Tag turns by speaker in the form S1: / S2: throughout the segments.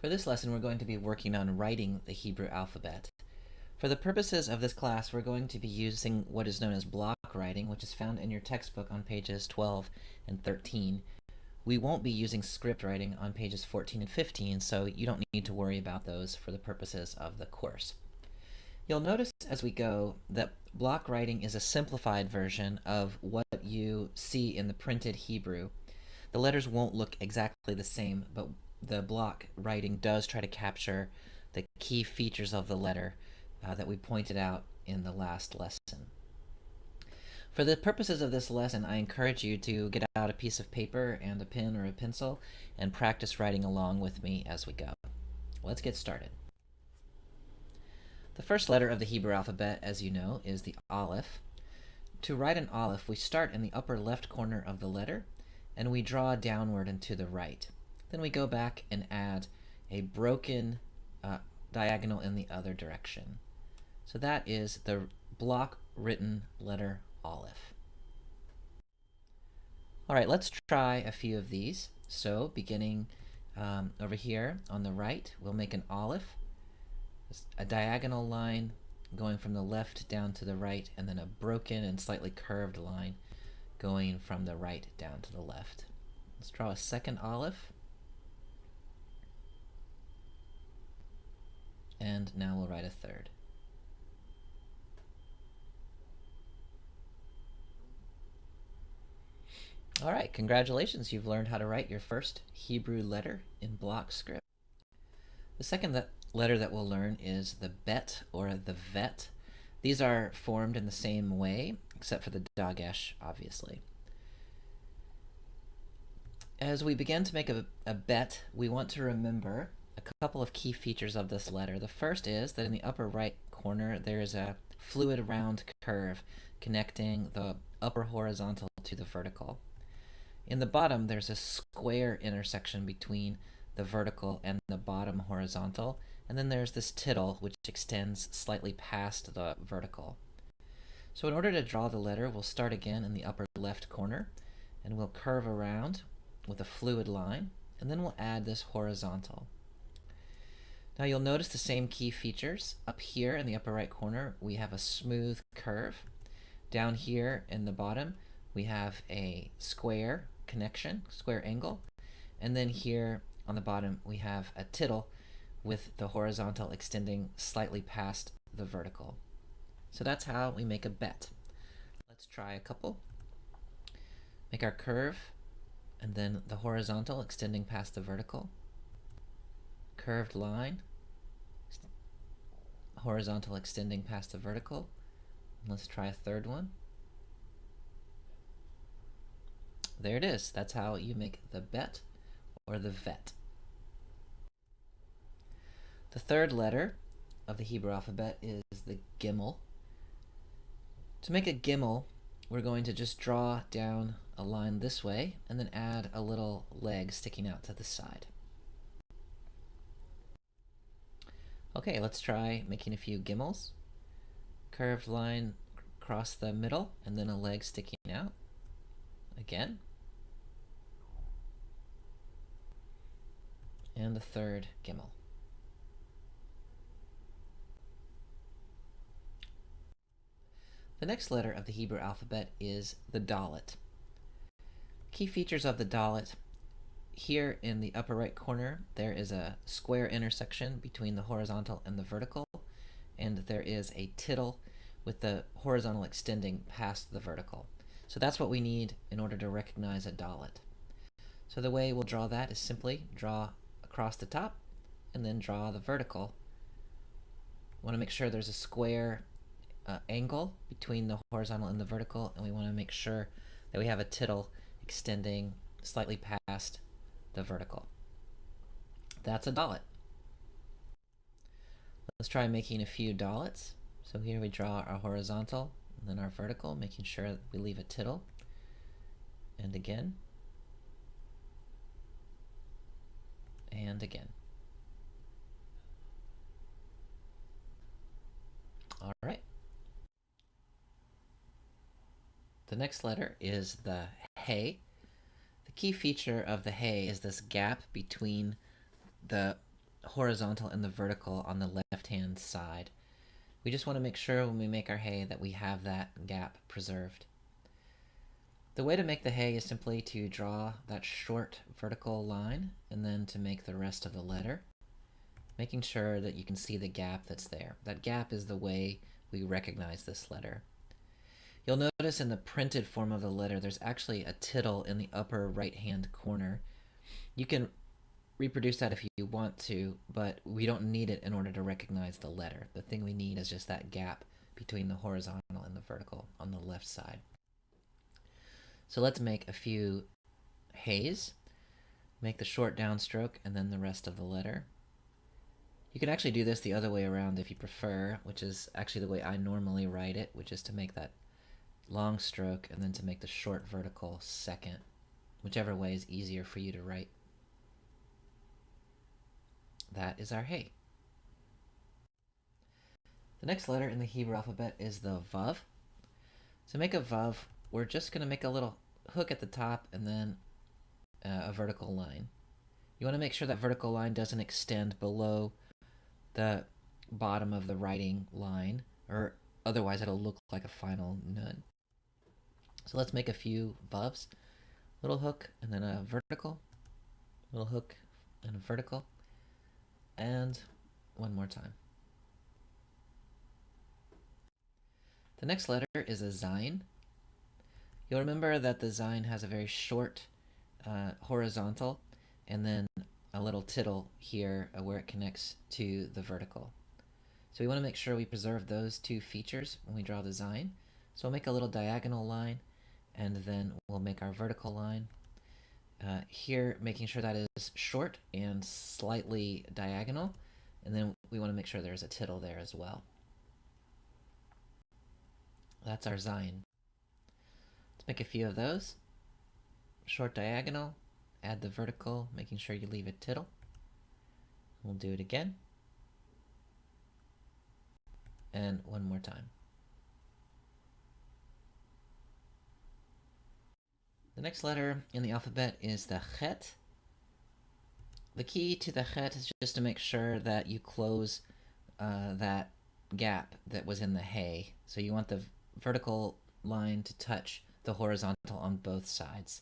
S1: For this lesson, we're going to be working on writing the Hebrew alphabet. For the purposes of this class, we're going to be using what is known as block writing, which is found in your textbook on pages 12 and 13. We won't be using script writing on pages 14 and 15, so you don't need to worry about those for the purposes of the course. You'll notice as we go that block writing is a simplified version of what you see in the printed Hebrew. The letters won't look exactly the same, but the block writing does try to capture the key features of the letter that we pointed out in the last lesson. For the purposes of this lesson, I encourage you to get out a piece of paper and a pen or a pencil and practice writing along with me as we go. Let's get started. The first letter of the Hebrew alphabet, as you know, is the Aleph. To write an Aleph, we start in the upper left corner of the letter and we draw downward and to the right. Then we go back and add a broken diagonal in the other direction. So that is the block written letter Aleph. All right, let's try a few of these. So beginning over here on the right, we'll make an Aleph, a diagonal line going from the left down to the right, and then a broken and slightly curved line going from the right down to the left. Let's draw a second Aleph. And now we'll write a third. All right, congratulations, you've learned how to write your first Hebrew letter in block script. The second letter that we'll learn is the bet or the vet. These are formed in the same way, except for the dagesh, obviously. As we begin to make a bet, we want to remember a couple of key features of this letter. The first is that in the upper right corner, there is a fluid round curve connecting the upper horizontal to the vertical. In the bottom, there's a square intersection between the vertical and the bottom horizontal, and then there's this tittle which extends slightly past the vertical. So in order to draw the letter, we'll start again in the upper left corner, and we'll curve around with a fluid line, and then we'll add this horizontal. Now you'll notice the same key features. Up here in the upper right corner, we have a smooth curve. Down here in the bottom, we have a square connection, square angle. And then here on the bottom, we have a tittle with the horizontal extending slightly past the vertical. So that's how we make a bet. Let's try a couple. Make our curve, and then the horizontal extending past the vertical. Curved line, horizontal extending past the vertical. Let's try a third one. There it is. That's how you make the bet or the vet. The third letter of the Hebrew alphabet is the Gimel. To make a Gimel, we're going to just draw down a line this way and then add a little leg sticking out to the side. Okay, let's try making a few Gimels. Curved line across the middle and then a leg sticking out. Again. And the third Gimel. The next letter of the Hebrew alphabet is the Dalet. Key features of the Dalet. Here in the upper right corner, there is a square intersection between the horizontal and the vertical, and there is a tittle with the horizontal extending past the vertical. So that's what we need in order to recognize a Dalet. So the way we'll draw that is simply draw across the top and then draw the vertical. We want to make sure there's a square angle between the horizontal and the vertical, and we want to make sure that we have a tittle extending slightly past the vertical. That's a Dalet. Let's try making a few Dalets. So here we draw our horizontal and then our vertical, making sure that we leave a tittle. And again. And again. All right. The next letter is the Hey. The key feature of the Hey is this gap between the horizontal and the vertical on the left-hand side. We just want to make sure when we make our hay that we have that gap preserved. The way to make the hay is simply to draw that short vertical line and then to make the rest of the letter, making sure that you can see the gap that's there. That gap is the way we recognize this letter. You'll notice in the printed form of the letter there's actually a tittle in the upper right-hand corner. You can reproduce that if you want to, but we don't need it in order to recognize the letter. The thing we need is just that gap between the horizontal and the vertical on the left side. So let's make a few hays. Make the short downstroke and then the rest of the letter. You can actually do this the other way around if you prefer, which is actually the way I normally write it, which is to make that long stroke and then to make the short vertical second, whichever way is easier for you to write. That is our hay. The next letter in the Hebrew alphabet is the Vav. To make a Vav, we're just going to make a little hook at the top and then a vertical line. You want to make sure that vertical line doesn't extend below the bottom of the writing line, or otherwise it'll look like a final nun. So let's make a few Vavs. Little hook and then a vertical, little hook and a vertical, and one more time. The next letter is a Zayin. You'll remember that the Zayin has a very short horizontal and then a little tittle here where it connects to the vertical. So we want to make sure we preserve those two features when we draw the Zayin. So we'll make a little diagonal line and then we'll make our vertical line. Here, making sure that is short and slightly diagonal, and then we want to make sure there's a tittle there as well. That's our Zayin. Let's make a few of those. Short diagonal, add the vertical, making sure you leave a tittle. We'll do it again. And one more time. The next letter in the alphabet is the Chet. The key to the Chet is just to make sure that you close that gap that was in the hay. So you want the vertical line to touch the horizontal on both sides.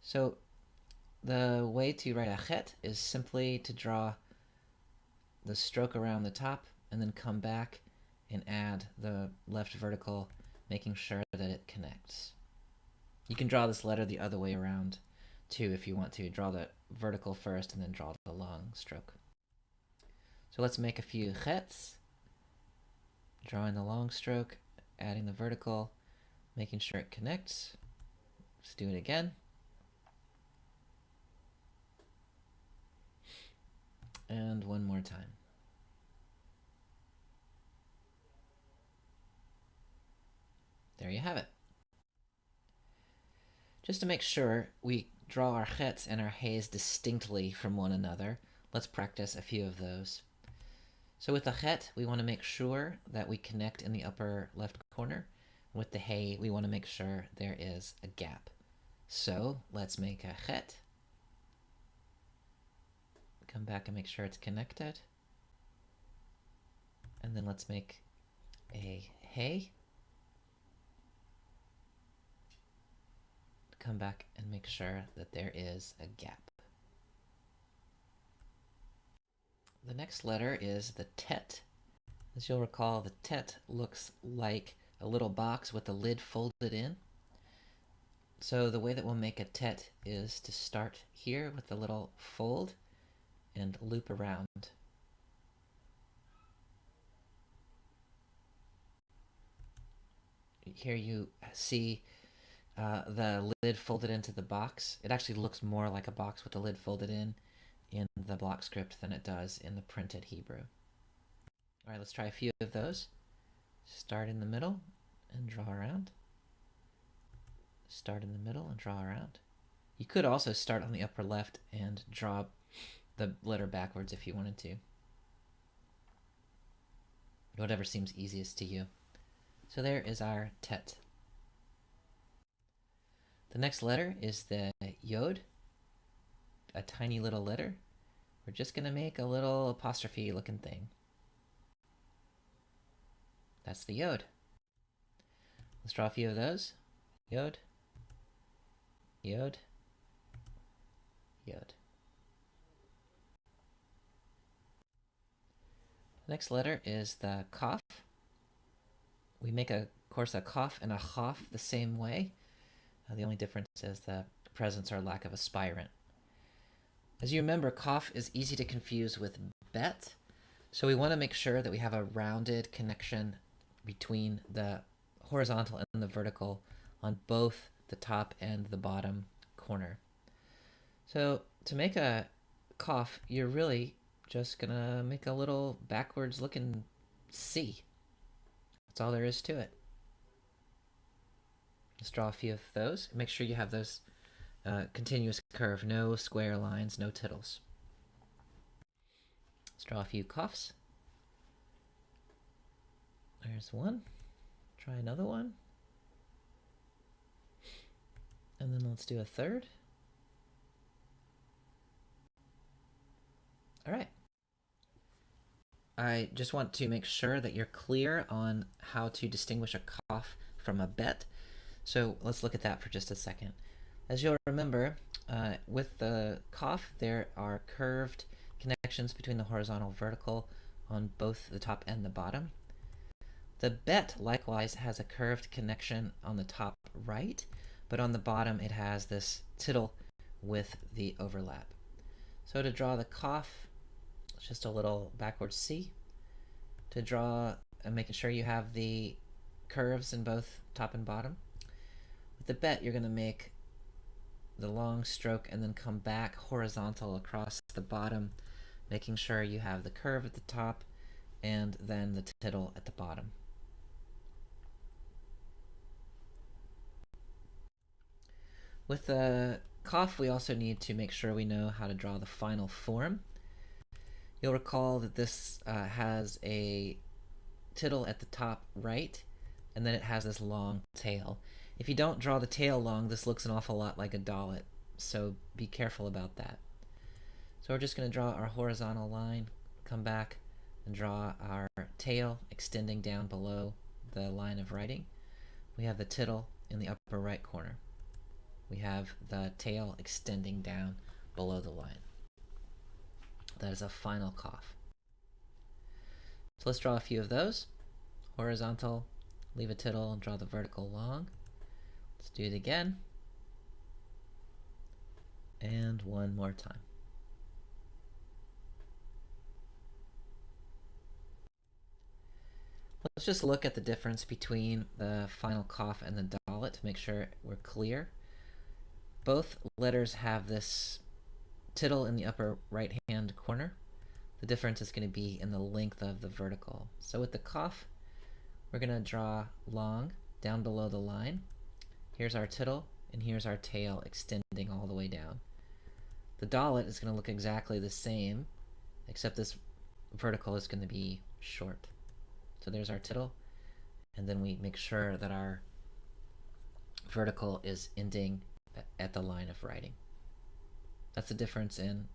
S1: So the way to write a Chet is simply to draw the stroke around the top and then come back and add the left vertical, making sure that it connects. You can draw this letter the other way around too if you want to. Draw the vertical first and then draw the long stroke. So let's make a few chets. Drawing the long stroke, adding the vertical, making sure it connects. Let's do it again. And one more time. There you have it. Just to make sure we draw our chets and our hays distinctly from one another, let's practice a few of those. So with the chet, we want to make sure that we connect in the upper left corner. With the hay, we want to make sure there is a gap. So let's make a chet. Come back and make sure it's connected. And then let's make a hay. Come back and make sure that there is a gap. The next letter is the tet. As you'll recall, the tet looks like a little box with the lid folded in. So the way that we'll make a tet is to start here with the little fold and loop around. Here you see the lid folded into the box. It actually looks more like a box with the lid folded in the block script than it does in the printed Hebrew. All right, let's try a few of those. Start in the middle and draw around. Start in the middle and draw around. You could also start on the upper left and draw the letter backwards if you wanted to. Whatever seems easiest to you. So there is our tet. The next letter is the yod, a tiny little letter. we're just going to make a little apostrophe looking thing. That's the yod. Let's draw a few of those. Yod, yod, yod. The next letter is the kaf. We make, of course, a kaf and a chaf the same way. The only difference is the presence or lack of a spirant. As you remember, kaf is easy to confuse with bet, so we want to make sure that we have a rounded connection between the horizontal and the vertical on both the top and the bottom corner. So to make a kaf, you're really just gonna make a little backwards looking C. That's all there is to it. Let's draw a few of those. Make sure you have those continuous curve, no square lines, no tittles. Let's draw a few kafs. There's one. Try another one. And then let's do a third. All right. I just want to make sure that you're clear on how to distinguish a kaf from a bet. So let's look at that for just a second. As you'll remember, with the kaf, there are curved connections between the horizontal and vertical on both the top and the bottom. The bet likewise has a curved connection on the top right, but on the bottom it has this tittle with the overlap. So to draw the kaf, it's just a little backwards C. To draw and making sure you have the curves in both top and bottom. With the bet, you're going to make the long stroke and then come back horizontal across the bottom, making sure you have the curve at the top and then the tittle at the bottom. With the kaf, we also need to make sure we know how to draw the final form. You'll recall that this has a tittle at the top right, and then it has this long tail. If you don't draw the tail long, this looks an awful lot like a dalet, so be careful about that. So we're just going to draw our horizontal line, come back and draw our tail extending down below the line of writing. We have the tittle in the upper right corner. We have the tail extending down below the line. That is a final kaf. So let's draw a few of those. Horizontal, leave a tittle, and draw the vertical long. Let's do it again. And one more time. Let's just look at the difference between the final kaf and the dalet to make sure we're clear. Both letters have this tittle in the upper right hand corner. The difference is going to be in the length of the vertical. So with the kaf, we're going to draw long down below the line. Here's our tittle, and here's our tail extending all the way down. The dalet is going to look exactly the same, except this vertical is going to be short. So there's our tittle, and then we make sure that our vertical is ending at the line of writing. That's the difference in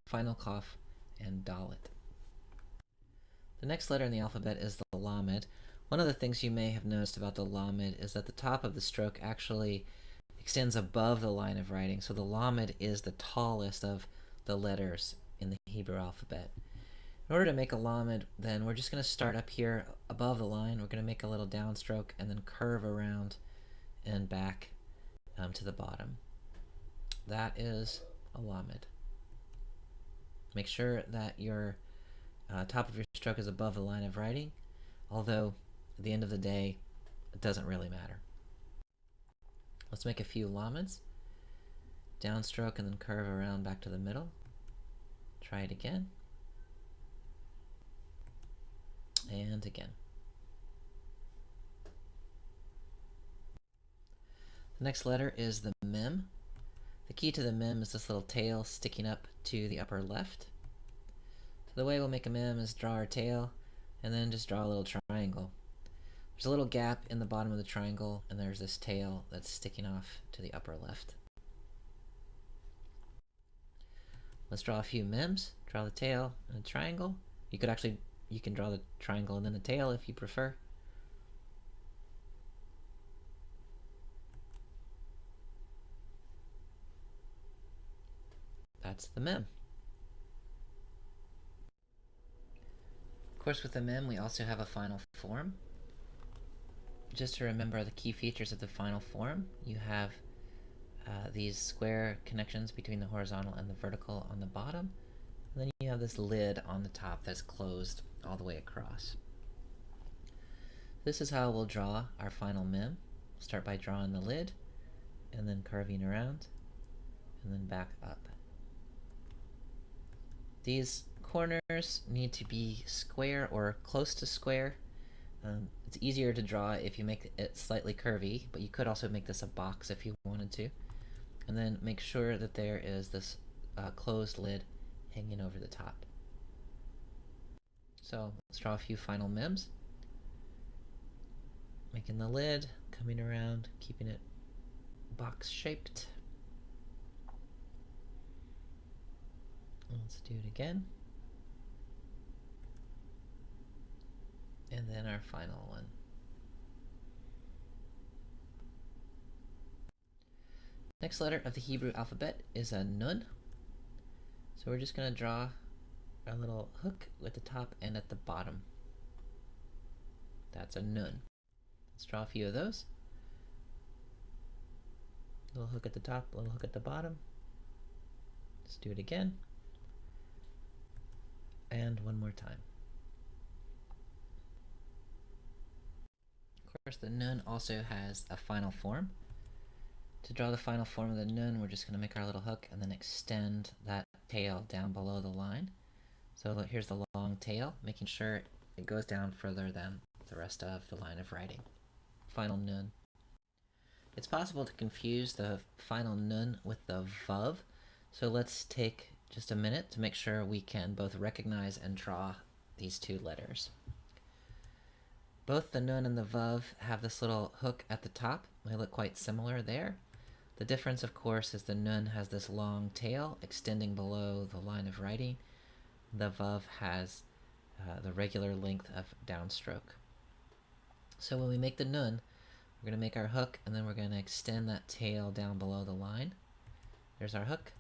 S1: final kaf and dalet. The next letter in the alphabet is the lamed. One of the things you may have noticed about the lamed is that the top of the stroke actually extends above the line of writing, so the lamed is the tallest of the letters in the Hebrew alphabet. In order to make a lamed, then we're just going to start up here above the line. We're going to make a little downstroke and then curve around and back to the bottom. That is a lamed. Make sure that your top of your stroke is above the line of writing, although at the end of the day, it doesn't really matter. Let's make a few lameds. Downstroke and then curve around back to the middle. Try it again. And again. The next letter is the mem. The key to the mem is this little tail sticking up to the upper left. So the way we'll make a mem is draw our tail and then just draw a little triangle. There's a little gap in the bottom of the triangle, and there's this tail that's sticking off to the upper left. Let's draw a few mems. Draw the tail and a triangle. You can draw the triangle and then the tail if you prefer. That's the mem. Of course, with the mem, we also have a final form. Just to remember the key features of the final form, you have these square connections between the horizontal and the vertical on the bottom, and then you have this lid on the top that's closed all the way across. This is how we'll draw our final mem. We'll start by drawing the lid, and then curving around, and then back up. These corners need to be square or close to square. It's easier to draw if you make it slightly curvy, but you could also make this a box if you wanted to. And then make sure that there is this closed lid hanging over the top. So let's draw a few final mems. Making the lid, coming around, keeping it box shaped. Let's do it again. And then our final one. Next letter of the Hebrew alphabet is a nun. So we're just going to draw our little hook at the top and at the bottom. That's a nun. Let's draw a few of those. Little hook at the top, little hook at the bottom. Let's do it again. And one more time. Of course, the nun also has a final form. To draw the final form of the nun, we're just going to make our little hook and then extend that tail down below the line. So here's the long tail, making sure it goes down further than the rest of the line of writing. Final nun. It's possible to confuse the final nun with the vav, so let's take just a minute to make sure we can both recognize and draw these two letters. Both the nun and the vav have this little hook at the top. They look quite similar there. The difference, of course, is the nun has this long tail extending below the line of writing. The vav has the regular length of downstroke. So when we make the nun, we're going to make our hook, and then we're going to extend that tail down below the line. There's our hook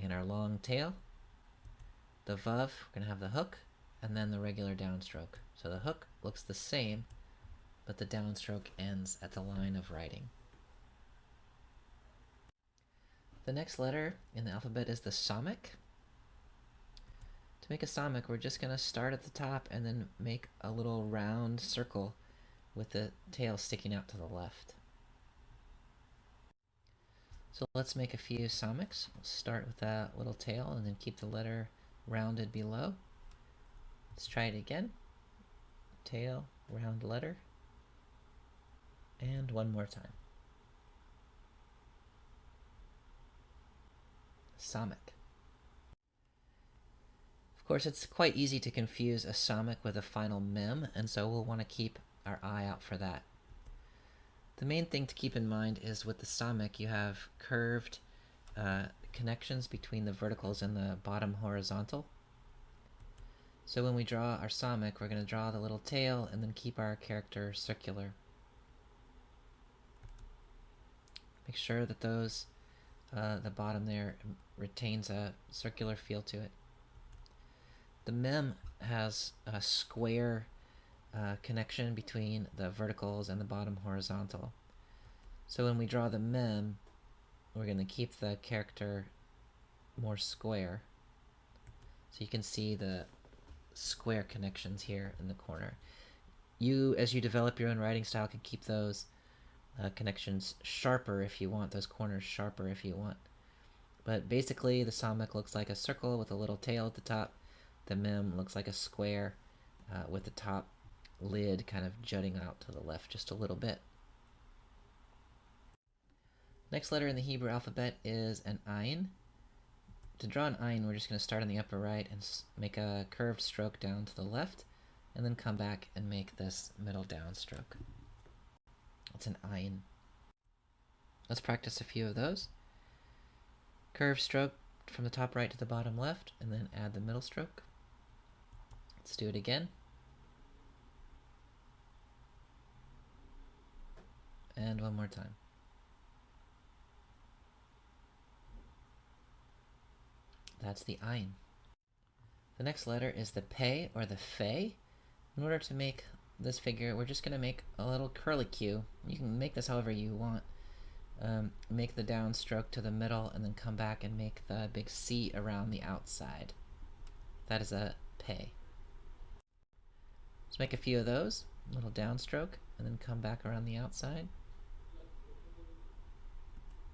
S1: and our long tail. The vav, we're going to have the hook and then the regular downstroke. So the hook looks the same, but the downstroke ends at the line of writing. The next letter in the alphabet is the samekh. To make a samekh, we're just going to start at the top and then make a little round circle with the tail sticking out to the left. So let's make a few samekhs. We'll start with that little tail and then keep the letter rounded below. Let's try it again. Tail, round letter. And one more time. Samekh. Of course, it's quite easy to confuse a samekh with a final mem, and so we'll want to keep our eye out for that. The main thing to keep in mind is with the samekh, you have curved connections between the verticals and the bottom horizontal. So when we draw our samekh, we're going to draw the little tail and then keep our character circular. Make sure that those, the bottom there retains a circular feel to it. The mem has a square connection between the verticals and the bottom horizontal. So when we draw the mem, we're going to keep the character more square. So you can see the square connections here in the corner. You, as you develop your own writing style, can keep those connections sharper if you want, those corners sharper if you want. But basically, the samekh looks like a circle with a little tail at the top. The mem looks like a square with the top lid kind of jutting out to the left just a little bit. Next letter in the Hebrew alphabet is an ayin. To draw an ayin, we're just going to start on the upper right and make a curved stroke down to the left, and then come back and make this middle down stroke. It's an ayin. Let's practice a few of those. Curved stroke from the top right to the bottom left, and then add the middle stroke. Let's do it again. And one more time. That's the ein. The next letter is the pe, or the fe. In order to make this figure, we're just going to make a little curlicue. You can make this however you want. Make the downstroke to the middle, and then come back and make the big C around the outside. That is a pe. Let's make a few of those. A little downstroke, and then come back around the outside.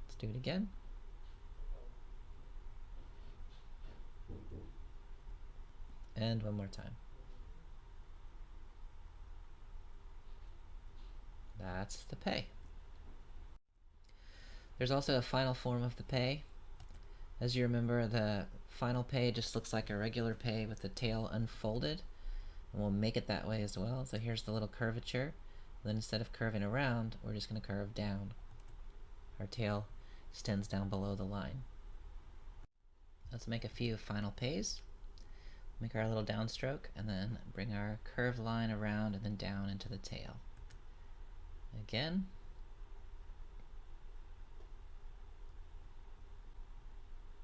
S1: Let's do it again. And one more time. That's the pe. There's also a final form of the pe. As you remember, the final pe just looks like a regular pe with the tail unfolded. And we'll make it that way as well. So here's the little curvature. Then instead of curving around, we're just going to curve down. Our tail extends down below the line. Let's make a few final pes. Make our little downstroke, and then bring our curved line around and then down into the tail. Again.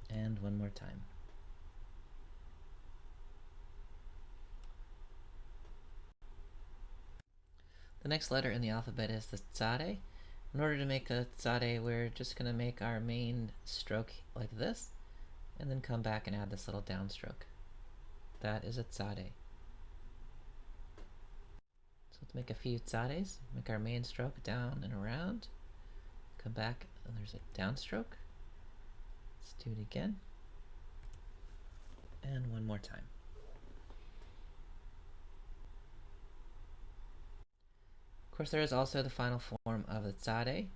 S1: And one more time. The next letter in the alphabet is the tzade. In order to make a tzade, we're just going to make our main stroke like this, and then come back and add this little downstroke. That is a tzade. So let's make a few tzades. Make our main stroke down and around. Come back, and there's a downstroke. Let's do it again. And one more time. Of course, there is also the final form of the tzade.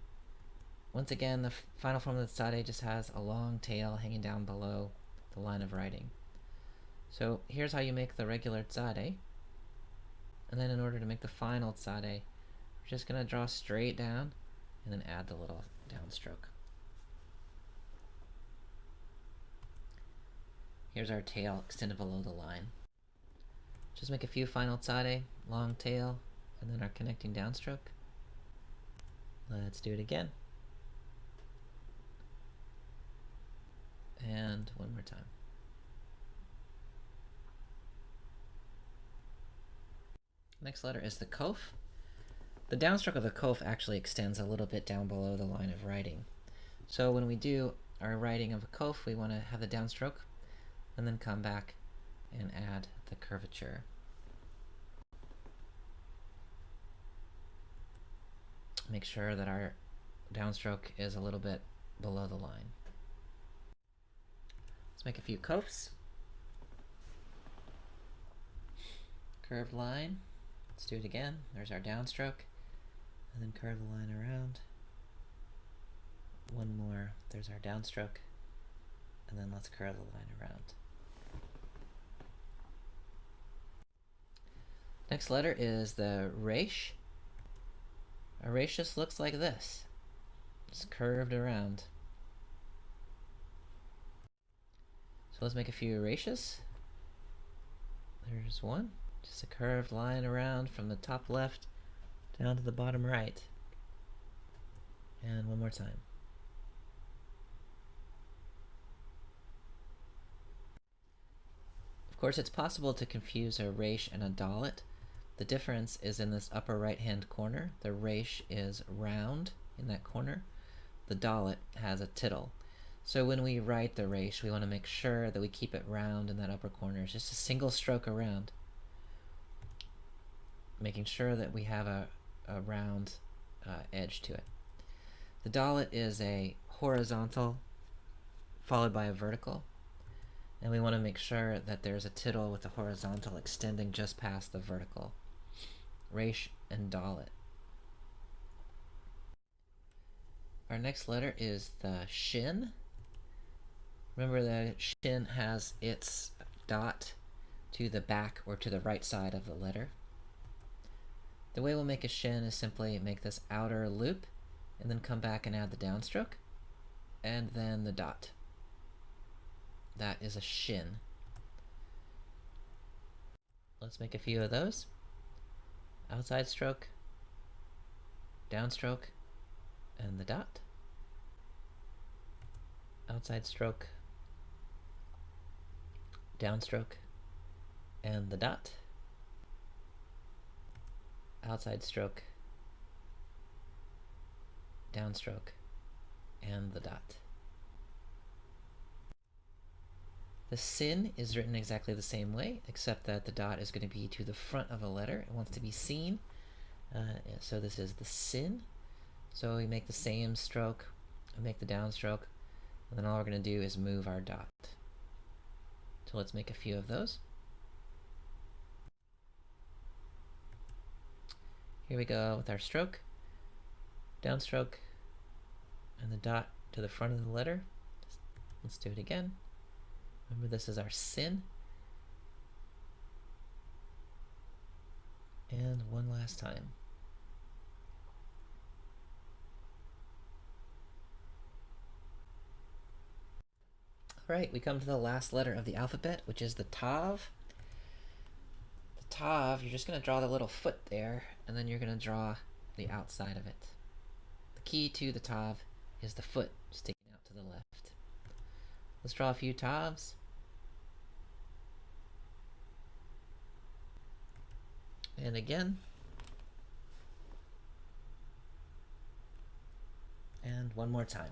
S1: Once again, the final form of the tzade just has a long tail hanging down below the line of writing. So here's how you make the regular tzade. And then in order to make the final tzade, we're just going to draw straight down and then add the little downstroke. Here's our tail extended below the line. Just make a few final tzade, long tail, and then our connecting downstroke. Let's do it again. And one more time. Next letter is the kof. The downstroke of the kof actually extends a little bit down below the line of writing. So when we do our writing of a kof, we want to have the downstroke and then come back and add the curvature. Make sure that our downstroke is a little bit below the line. Let's make a few kofs. Curved line. Let's do it again. There's our downstroke. And then curve the line around. One more. There's our downstroke. And then let's curve the line around. Next letter is the resh. A resh just looks like this. It's curved around. So let's make a few reshes. There's one. Just a curved line around from the top left down to the bottom right. And one more time. Of course, it's possible to confuse a resh and a dalet. The difference is in this upper right-hand corner. The resh is round in that corner. The dalet has a tittle. So when we write the resh, we want to make sure that we keep it round in that upper corner. It's just a single stroke around, making sure that we have a round edge to it. The dalet is a horizontal followed by a vertical, and we want to make sure that there's a tittle with the horizontal extending just past the vertical. Resh and dalet. Our next letter is the shin. Remember, the shin has its dot to the back or to the right side of the letter. The way we'll make a shin is simply make this outer loop and then come back and add the downstroke and then the dot. That is a shin. Let's make a few of those. Outside stroke, downstroke, and the dot. Outside stroke, downstroke, and the dot. Outside stroke, downstroke, and the dot. The sin is written exactly the same way, except that the dot is going to be to the front of a letter. It wants to be seen. So this is the sin. So we make the same stroke, we make the downstroke, and then all we're going to do is move our dot. So let's make a few of those. Here we go with our stroke, downstroke, and the dot to the front of the letter. Let's do it again. Remember, this is our sin. And one last time. All right, we come to the last letter of the alphabet, which is the tav. The tav, you're just going to draw the little foot there, and then you're going to draw the outside of it. The key to the tav is the foot sticking out to the left. Let's draw a few tavs. And again. And one more time.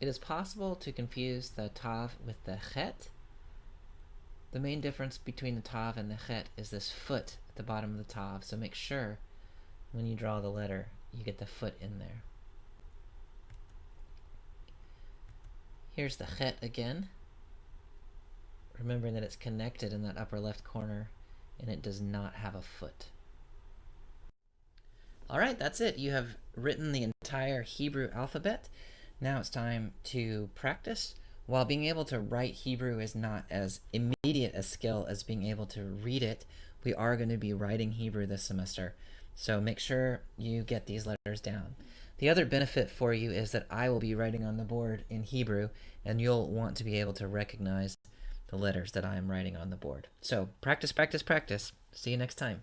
S1: It is possible to confuse the tav with the chet. The main difference between the tav and the chet is this foot at the bottom of the tav, so make sure when you draw the letter you get the foot in there. Here's the chet again, remembering that it's connected in that upper left corner and it does not have a foot. Alright, that's it. You have written the entire Hebrew alphabet. Now it's time to practice. While being able to write Hebrew is not as immediate a skill as being able to read it, we are going to be writing Hebrew this semester. So make sure you get these letters down. The other benefit for you is that I will be writing on the board in Hebrew, and you'll want to be able to recognize the letters that I am writing on the board. So practice, practice, practice. See you next time.